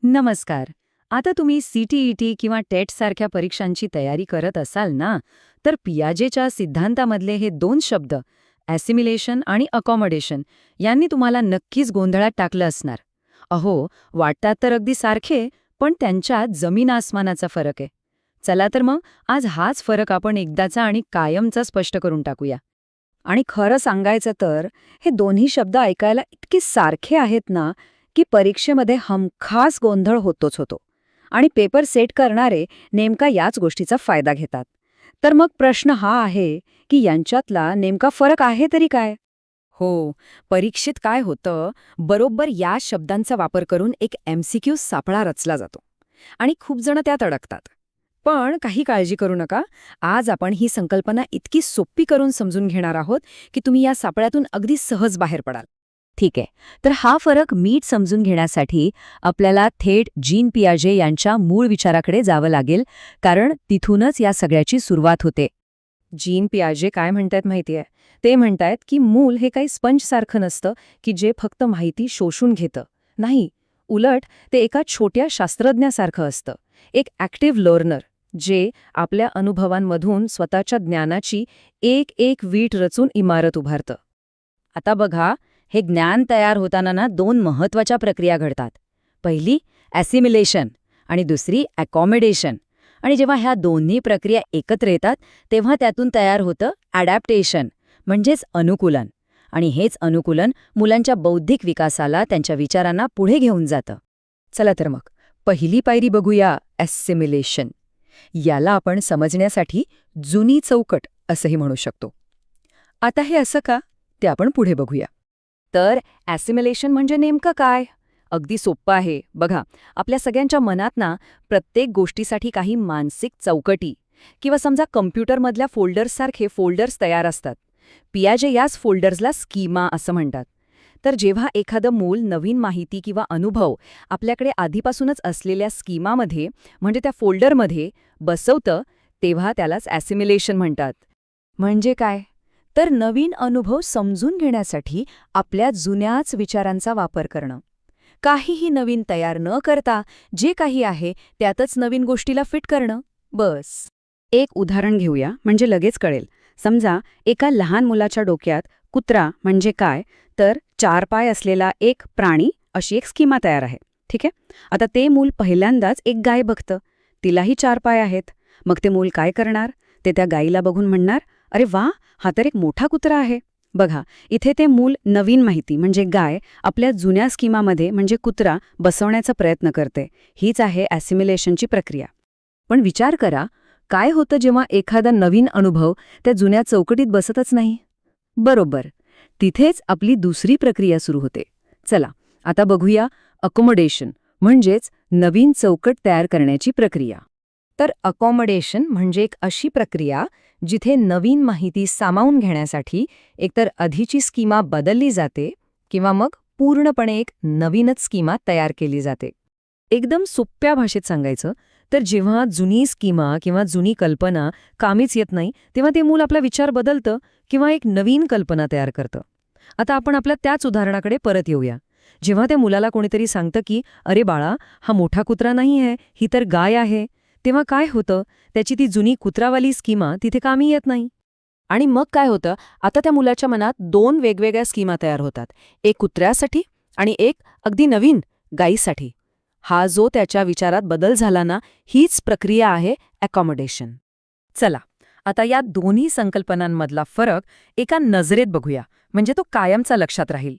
नमस्कार. आता तुम्ही CTET किंवा टेट सारख्या परीक्षांची तयारी करत असाल ना, तर पियाजेच्या सिद्धांतामधले हे दोन शब्द ॲसिमिलेशन आणि अकॉमोडेशन यांनी तुम्हाला नक्कीच गोंधळात टाकलं असणार. अहो, वाटतात तर अगदी सारखे, पण त्यांच्यात जमीन आसमानाचा फरक आहे. चला तर मग आज हाच फरक आपण एकदाचा आणि कायमचा स्पष्ट करून टाकूया. आणि खरं सांगायचं तर हे दोन्ही शब्द ऐकायला इतके सारखे आहेत ना, की परीक्षेमध्ये हमखास गोंधळ होतोच होतो. आणि पेपर सेट करणारे नेमका याच गोष्टीचा फायदा घेतात. तर मग प्रश्न हा आहे की यांच्यातला नेमका फरक आहे तरी काय? हो, परीक्षेत काय होतं, बरोबर या शब्दांचा वापर करून एक MCQ सापळा रचला जातो. आणि खूप जण त्यात अडकतात. पण काही काळजी करू नका. आज आपण ही संकल्पना इतकी सोपी करून समजून घेणार आहोत की तुम्ही या सापळ्यातून अगदी सहज बाहेर पडाल. ठीक आहे. तर हा फरक नीट समजून घेण्यासाठी आपल्याला थेट जीन पियाजे यांच्या मूळ विचाराकडे जावं लागेल, कारण तिथूनच या सगळ्याची सुरुवात होते. जीन पियाजे काय म्हणतायत माहितीये? ते म्हणतायत की मूल हे काही स्पंजसारखं नसतं की जे फक्त माहिती शोषून घेतं. नाही, उलट ते एका छोट्या शास्त्रज्ञासारखं असतं, एक ॲक्टिव्ह लर्नर, जे आपल्या अनुभवांमधून स्वतःच्या ज्ञानाची एक एक वीट रचून इमारत उभारतं. आता बघा, हे ज्ञान तयार होताना ना दोन महत्वाच्या प्रक्रिया घडतात. पहिली ॲसिमिलेशन आणि दुसरी अकॉमोडेशन. आणि जेव्हा ह्या दोन्ही प्रक्रिया एकत्र येतात तेव्हा त्यातून तयार होतं ॲडॅप्टेशन, म्हणजेच अनुकूलन. आणि हेच अनुकूलन मुलांच्या बौद्धिक विकासाला, त्यांच्या विचारांना पुढे घेऊन जातं. चला तर मग पहिली पायरी बघूया, ॲसिमिलेशन. याला आपण समजण्यासाठी जुनी चौकट असंही म्हणू शकतो. आता हे असं का, ते आपण पुढे बघूया. तर ॲसिमिलेशन म्हणजे नेमकं काय? अगदी सोप्पं आहे. बघा, आपल्या सगळ्यांच्या मनात ना प्रत्येक गोष्टीसाठी काही मानसिक चौकटी किंवा समजा कम्प्युटरमधल्या फोल्डर्ससारखे फोल्डर्स तयार असतात. पियाजे याच फोल्डर्सला स्कीमा असं म्हणतात. तर जेव्हा एखादं मूल नवीन माहिती किंवा अनुभव आपल्याकडे आधीपासूनच असलेल्या स्कीमामध्ये, म्हणजे त्या फोल्डरमध्ये बसवतं, तेव्हा त्यालाच ॲसिमिलेशन म्हणतात. म्हणजे काय? तर नवीन अनुभव समजून घेण्यासाठी आपल्या जुन्याच विचारांचा वापर करणं. काहीही नवीन तयार न करता जे काही आहे त्यातच नवीन गोष्टीला फिट करणं, बस. एक उदाहरण घेऊया, म्हणजे लगेच कळेल. समजा एका लहान मुलाच्या डोक्यात कुत्रा म्हणजे काय, तर 4 पाय असलेला एक प्राणी अशी एक स्कीमा तयार आहे. ठीक आहे. आता ते मूल पहिल्यांदाच एक गाय बघतं. तिलाही 4 पाय आहेत. मग ते मूल काय करणार? ते त्या गायीला बघून म्हणणार, अरे वा, हा तर एक मोठा कुत्रा आहे. बघा, इथे ते मूल नवीन माहिती म्हणजे गाय आपल्या जुन्या स्कीमामध्ये म्हणजे कुत्रा बसवण्याचा प्रयत्न करते. हीच आहे ॲसिमिलेशनची प्रक्रिया. पण विचार करा, काय होतं जेव्हा एखादा नवीन अनुभव त्या जुन्या चौकटीत बसतच नाही? बरोबर, तिथेच आपली दुसरी प्रक्रिया सुरू होते. चला, आता बघूया अकोमोडेशन, म्हणजेच नवीन चौकट तयार करण्याची प्रक्रिया. तर अकॉमोडेशन म्हणजे एक अशी प्रक्रिया जिथे नवीन माहिती सामावून घेण्यासाठी एकतर आधीची स्कीमा बदलली जाते किंवा मग पूर्णपणे एक नवीनच स्कीमा तयार केली जाते. एकदम सोप्या भाषेत सांगायचं तर जेव्हा जुनी स्कीमा किंवा जुनी कल्पना कामीच येत नाही, तेव्हा ते मूल आपला विचार बदलतं किंवा एक नवीन कल्पना तयार करतं. आता आपण आपल्या त्याच उदाहरणाकडे परत येऊया. जेव्हा त्या मुलाला कोणीतरी सांगतं की अरे बाळा, हा मोठा कुत्रा नाही आहे, ही तर गाय आहे, तेव्हा काय होतं, त्याची ती जुनी कुत्रावाली स्कीमा तिथे कामी येत नाही. आणि मग काय होतं, आता त्या मुलाच्या मनात 2 वेगवेगळ्या स्कीमा तयार होतात. एक कुत्र्यासाठी आणि एक अगदी नवीन गायीसाठी. हा जो त्याच्या विचारात बदल झाला ना, हीच प्रक्रिया आहे अकॉमोडेशन. चला, आता या दोन्ही संकल्पनांमधला फरक एका नजरेत बघूया, म्हणजे तो कायमचा लक्षात राहील.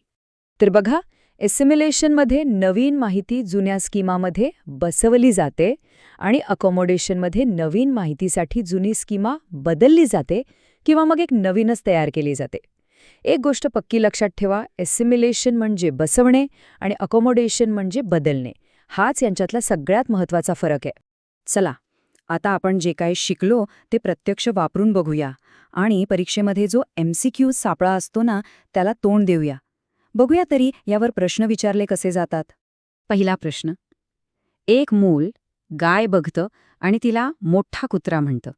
तर बघा, एसिमिलेशनमध्ये नवीन माहिती जुन्या स्कीमामध्ये बसवली जाते आणि अकोमोडेशनमध्ये नवीन माहितीसाठी जुनी स्कीमा बदलली जाते किंवा मग एक नवीनच तयार केली जाते. एक गोष्ट पक्की लक्षात ठेवा, एसिमिलेशन म्हणजे बसवणे आणि अकोमोडेशन म्हणजे बदलणे. हाच यांच्यातला सगळ्यात महत्त्वाचा फरक आहे. चला, आता आपण जे काही शिकलो ते प्रत्यक्ष वापरून बघूया आणि परीक्षेमध्ये जो MCQ सापळा असतो ना, त्याला तोंड देऊया. बघूया तरी यावर प्रश्न विचारले कसे जातात. पहिला प्रश्न, एक मूल गाय बघतं आणि तिला मोठा कुत्रा म्हणतं.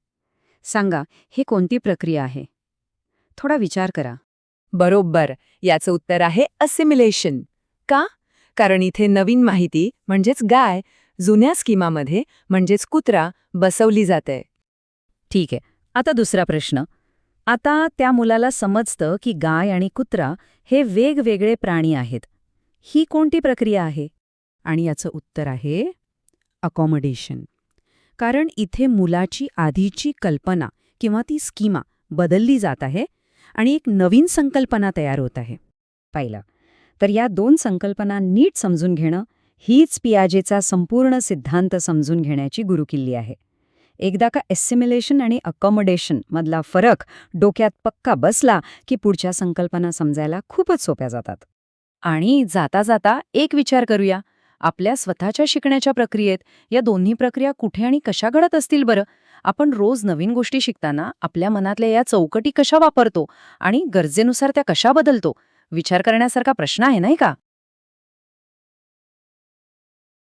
सांगा, हे कोणती प्रक्रिया आहे? थोडा विचार करा. बरोबर, याचं उत्तर आहे असिमिलेशन. का? कारण इथे नवीन माहिती म्हणजेच गाय जुन्या स्कीमामध्ये म्हणजेच कुत्रा बसवली जाते. ठीक आहे. आता दुसरा प्रश्न. आता त्या मुलाला समजतं की गाय आणि कुत्रा हे वेगवेगळे प्राणी आहेत. ही कोणती प्रक्रिया आहे? आणि याचं उत्तर आहे अकॉमोडेशन. कारण इथे मुलाची आधीची कल्पना किंवा ती स्कीमा बदलली जात आहे आणि एक नवीन संकल्पना तयार होत आहे. पाहिलं. तर या दोन संकल्पना नीट समजून घेणं हीच पियाजेचा संपूर्ण सिद्धांत समजून घेण्याची गुरुकिल्ली आहे. एकदा का एसिमिलेशन आणि अकॉमोडेशन मधला फरक डोक्यात पक्का बसला की पुढच्या संकल्पना समजायला खूपच सोप्या जातात. आणि जाता जाता एक विचार करूया. आपल्या स्वतःच्या शिकण्याच्या प्रक्रियेत या दोन्ही प्रक्रिया कुठे आणि कशा घडत असतील बरं? आपण रोज नवीन गोष्टी शिकताना आपल्या मनातल्या या चौकटी कशा वापरतो आणि गरजेनुसार त्या कशा बदलतो? विचार करण्यासारखा प्रश्न आहे, नाही का?